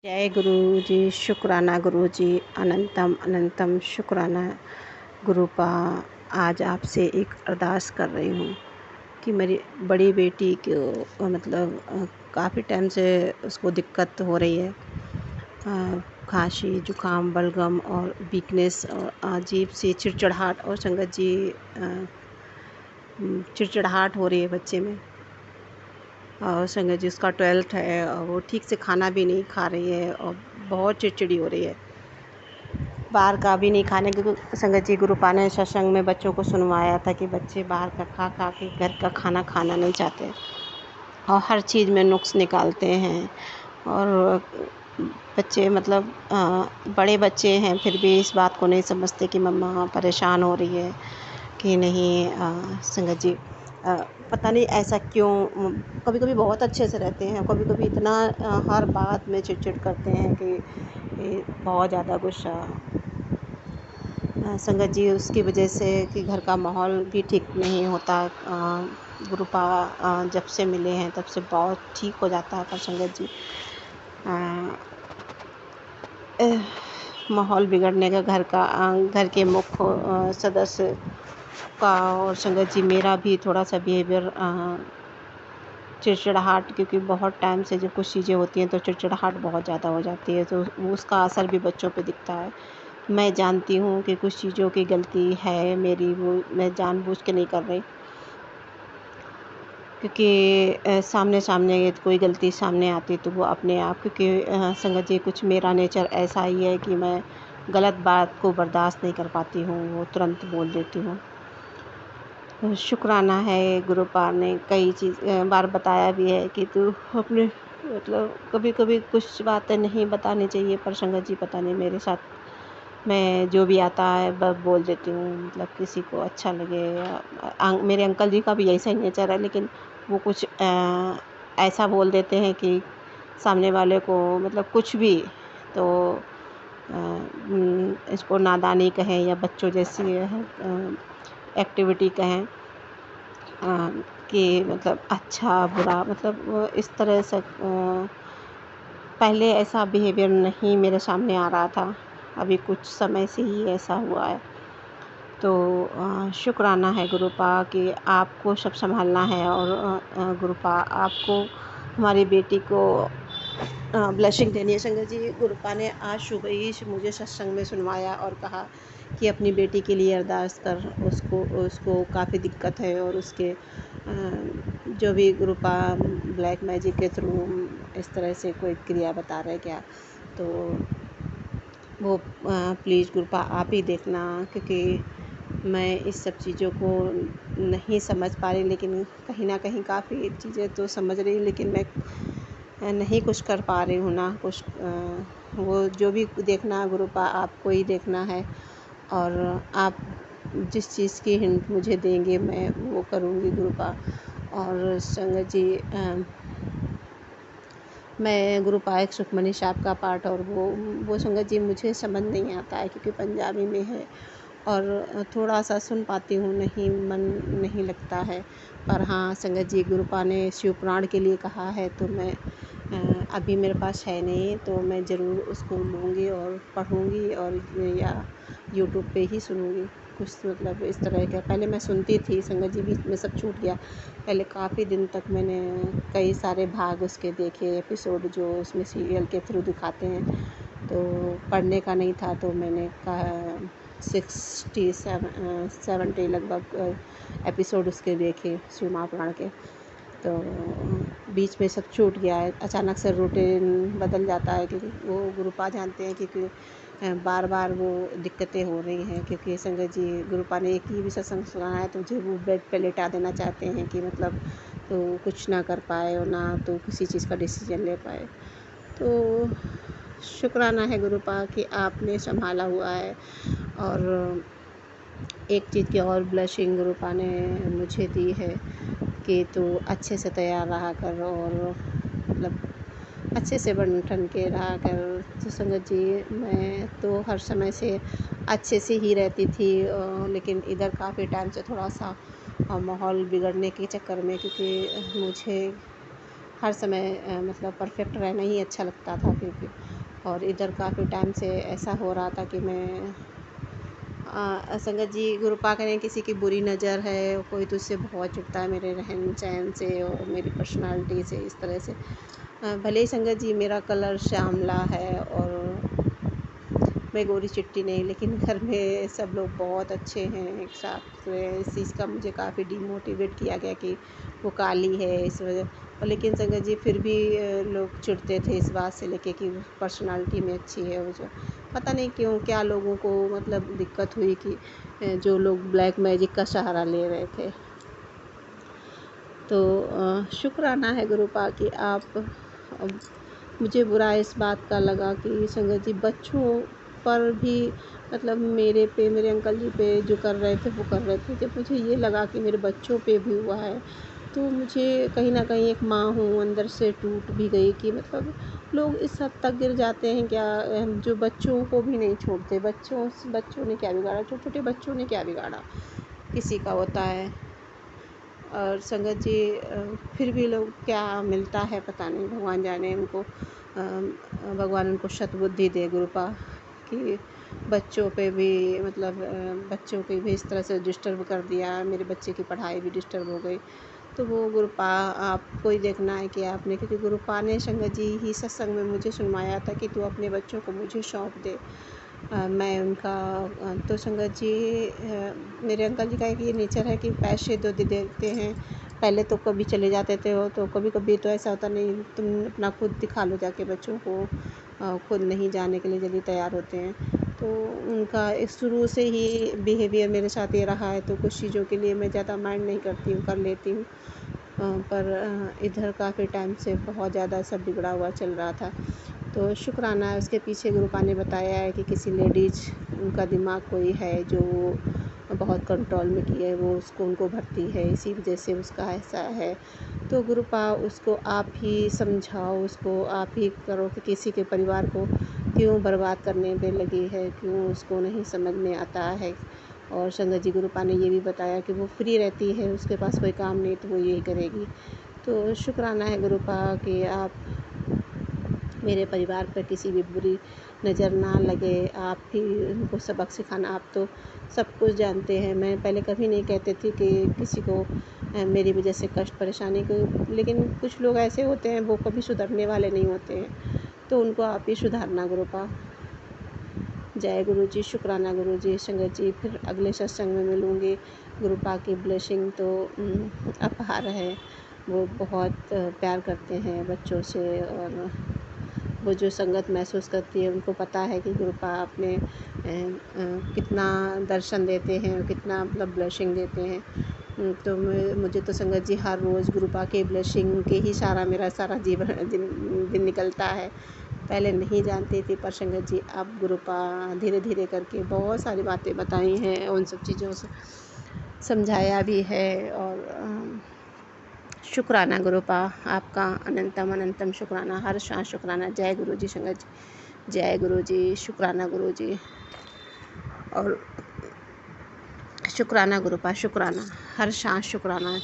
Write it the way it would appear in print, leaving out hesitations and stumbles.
जय गुरु जी, शुक्राना गुरु जी, अनंतम अनंतम शुक्राना गुरुपा। आज आपसे एक अरदास कर रही हूँ कि मेरी बड़ी बेटी को काफ़ी टाइम से उसको दिक्कत हो रही है। खांसी, जुकाम, बलगम और वीकनेस और अजीब सी चिड़चिड़ाहट और संगत जी चिड़चिड़ाहट हो रही है बच्चे में। और संगत जी उसका 12th है और वो ठीक से खाना भी नहीं खा रही है और बहुत चिड़चिड़ी हो रही है। बाहर का भी नहीं खाने, क्योंकि संगत जी गुरुपा ने सत्संग में बच्चों को सुनवाया था कि बच्चे बाहर का खा खा के घर का खाना खाना नहीं चाहते और हर चीज़ में नुक्स निकालते हैं। और बच्चे बड़े बच्चे हैं फिर भी इस बात को नहीं समझते कि मम्मा परेशान हो रही है कि नहीं। संगत जी पता नहीं ऐसा क्यों। कभी कभी बहुत अच्छे से रहते हैं, कभी कभी इतना हर बात में चिड़चिड़ करते हैं कि बहुत ज़्यादा गुस्सा। संगत जी उसकी वजह से कि घर का माहौल भी ठीक नहीं होता। गुरुपा जब से मिले हैं तब से बहुत ठीक हो जाता है, पर संगत जी माहौल बिगड़ने का घर के मुख्य सदस्य का और संगत जी मेरा भी थोड़ा सा बिहेवियर चिड़चिड़ाहट, क्योंकि बहुत टाइम से जब कुछ चीज़ें होती हैं तो चिड़चिड़ाहट बहुत ज़्यादा हो जाती है, तो उसका असर भी बच्चों पे दिखता है। मैं जानती हूँ कि कुछ चीज़ों की गलती है मेरी, वो मैं जानबूझ के नहीं कर रही, क्योंकि सामने कोई गलती सामने आती तो वो अपने आप, क्योंकि संगत जी कुछ मेरा नेचर ऐसा ही है कि मैं गलत बात को बर्दाश्त नहीं कर पाती हूँ, वो तुरंत बोल देती हूँ। शुक्राना है गुरुपा ने कई बार बताया भी है कि तू अपने कभी कभी कुछ बातें नहीं बतानी चाहिए, पर संगत जी पता नहीं मेरे साथ मैं जो भी आता है बस बोल देती हूँ, किसी को अच्छा लगे मेरे अंकल जी का भी ऐसा ही नेचर है, लेकिन वो कुछ ऐसा बोल देते हैं कि सामने वाले को कुछ भी तो इसको नादानी कहें या बच्चों जैसी एक्टिविटी कहें कि अच्छा बुरा वो इस तरह से पहले ऐसा बिहेवियर नहीं मेरे सामने आ रहा था, अभी कुछ समय से ही ऐसा हुआ है। तो शुक्राना है गुरुपा कि आपको सब संभालना है और गुरुपा आपको हमारी बेटी को ब्लेसिंग देनी है। संगत जी गुरुपा ने आज सुबह ही मुझे सत्संग में सुनवाया और कहा कि अपनी बेटी के लिए अरदास कर, उसको काफ़ी दिक्कत है और उसके जो भी गुरुपा ब्लैक मैजिक के थ्रू इस तरह से कोई क्रिया बता रहे क्या, तो वो प्लीज़ गुरुपा आप ही देखना, क्योंकि मैं इस सब चीज़ों को नहीं समझ पा रही, लेकिन कहीं ना कहीं काफ़ी चीज़ें तो समझ रही, लेकिन मैं नहीं कुछ कर पा रही हूँ ना कुछ। वो जो भी देखना गुरुपा आपको ही देखना है, और आप जिस चीज़ की हिंट मुझे देंगे मैं वो करूँगी गुरुपा। और संगत जी मैं गुरुपा एक सुखमनी साहब का पाठ, और वो संगत जी मुझे समझ नहीं आता है क्योंकि पंजाबी में है और थोड़ा सा सुन पाती हूँ, नहीं मन नहीं लगता है। पर हाँ संगत जी गुरुपा ने शिव पुराण के लिए कहा है, तो मैं अभी मेरे पास है नहीं, तो मैं ज़रूर उसको लूँगी और पढ़ूँगी और या यूट्यूब पे ही सुनूँगी कुछ इस तरह का। पहले मैं सुनती थी संगत जी, बीच में सब छूट गया। पहले काफ़ी दिन तक मैंने कई सारे भाग उसके देखे, एपिसोड जो उसमें सीरियल के थ्रू दिखाते हैं, तो पढ़ने का नहीं था, तो मैंने कहा 70 लगभग एपिसोड उसके देखे शिव महापुराण के। तो बीच में सब छूट गया है, अचानक से रूटीन बदल जाता है, क्योंकि वो गुरुपा जानते हैं क्योंकि बार बार वो दिक्कतें हो रही हैं, क्योंकि संगत जी गुरुपा ने एक ही भी सत्संग सुना है, तो मुझे वो बेड पे लेटा देना चाहते हैं कि तो कुछ ना कर पाए और ना तो किसी चीज़ का डिसीजन ले पाए। तो शुक्राना है गुरुपा कि आपने संभाला हुआ है। और एक चीज़ की और ब्लेसिंग गुरुपा ने मुझे दी है कि तू अच्छे से तैयार रहा कर और अच्छे से बन ठन के रहा कर। तो संगत जी मैं तो हर समय से अच्छे से ही रहती थी, लेकिन इधर काफ़ी टाइम से थोड़ा सा माहौल बिगड़ने के चक्कर में, क्योंकि मुझे हर समय परफेक्ट रहना ही अच्छा लगता था, क्योंकि और इधर काफ़ी टाइम से ऐसा हो रहा था कि मैं संगत जी, गुरु पाक ने किसी की बुरी नज़र है, कोई तुझसे बहुत चिढ़ता है मेरे रहन सहन से और मेरी पर्सनालिटी से, इस तरह से। भले ही संगत जी मेरा कलर श्यामला है और मैं गोरी चिट्टी नहीं, लेकिन घर में सब लोग बहुत अच्छे हैं एक साथ में। इस चीज़ का मुझे काफ़ी डिमोटिवेट किया गया कि वो काली है इस वजह। और लेकिन संगत जी फिर भी लोग चिढ़ते थे इस बात से लेके कि पर्सनालिटी में अच्छी है वो। जो पता नहीं क्यों क्या लोगों को मतलब दिक्कत हुई कि जो लोग ब्लैक मैजिक का सहारा ले रहे थे। तो शुक्राना है गुरु पाक कि आप मुझे बुरा इस बात का लगा कि संगत जी बच्चों पर भी मतलब मेरे अंकल जी पे जो कर रहे थे वो कर रहे थे। जब मुझे ये लगा कि मेरे बच्चों पे भी हुआ है तो मुझे कहीं ना कहीं, एक माँ हूँ, अंदर से टूट भी गई कि मतलब लोग इस हद तक गिर जाते हैं क्या, जो बच्चों को भी नहीं छोड़ते। बच्चों ने क्या बिगाड़ा, छोटे छोटे बच्चों ने क्या बिगाड़ा, किसी का होता है। और संगत जी फिर भी लोग क्या मिलता है पता नहीं, भगवान जाने। उनको भगवान उनको सद्बुद्धि दे गुरुपा कि बच्चों पे भी मतलब बच्चों पे भी इस तरह से डिस्टर्ब कर दिया, मेरे बच्चे की पढ़ाई भी डिस्टर्ब हो गई। तो वो गुरुपा आपको ही देखना है कि आपने, क्योंकि गुरुपा ने संगत जी ही सत्संग में मुझे सुनवाया था कि तू अपने बच्चों को मुझे सौंप दे। मैं उनका तो संगत जी मेरे अंकल जी का एक ये नेचर है कि पैसे दो दे देते हैं। पहले तो कभी चले जाते थे वो, तो कभी कभी तो ऐसा होता नहीं, तुम अपना खुद दिखा लो जाके बच्चों को। खुद नहीं जाने के लिए जल्दी तैयार होते हैं। तो उनका एक शुरू से ही बिहेवियर मेरे साथ ये रहा है। तो कुछ चीज़ों के लिए मैं ज़्यादा माइंड नहीं करती हूँ, कर लेती हूँ। पर इधर काफ़ी टाइम से बहुत ज़्यादा सब बिगड़ा हुआ चल रहा था। तो शुक्राना है उसके पीछे गुरुपा ने बताया है कि किसी लेडीज़, उनका दिमाग कोई है जो बहुत कंट्रोल में की है, वो उसको उनको भरती है, इसी वजह से उसका ऐसा है। तो गुरुपा उसको आप ही समझाओ, उसको आप ही करो कि किसी के परिवार को क्यों बर्बाद करने पे लगी है, क्यों उसको नहीं समझ में आता है। और संगत जी गुरुपा ने ये भी बताया कि वो फ्री रहती है, उसके पास कोई काम नहीं तो वो यही करेगी। तो शुक्राना है गुरुपा कि आप मेरे परिवार पर किसी भी बुरी नज़र ना लगे, आप ही उनको सबक सिखाना। आप तो सब कुछ जानते हैं। मैं पहले कभी नहीं कहती थी कि किसी को मेरी वजह से कष्ट परेशानी को, लेकिन कुछ लोग ऐसे होते हैं वो कभी सुधरने वाले नहीं होते हैं। तो उनको आप ही सुधारना गुरुपा। जय गुरु जी, शुक्राना गुरु जी। संगत जी फिर अगले सत्संग में मिलूँगी। गुरुपा की ब्लेसिंग तो अपार है। वो बहुत प्यार करते हैं बच्चों से, और वो जो संगत महसूस करती है, उनको पता है कि गुरुपा अपने कितना दर्शन देते हैं, कितना मतलब ब्लेसिंग देते हैं। तो मुझे तो संगत जी हर रोज़ गुरुपा के ब्लेसिंग के ही मेरा सारा दिन निकलता है। पहले नहीं जानती थी, पर संगत जी अब गुरुपा धीरे धीरे करके बहुत सारी बातें बताई हैं, उन सब चीज़ों से समझाया भी है। और शुक्राना गुरुपा, आपका अनंतम अनंतम शुक्राना, हर सांस शुक्राना। जय गुरु जी संगत जी, जय गुरु जी, शुक्राना गुरु जी। और शुक्राना गुरुपा, शुक्राना, हर सांस शुक्राना।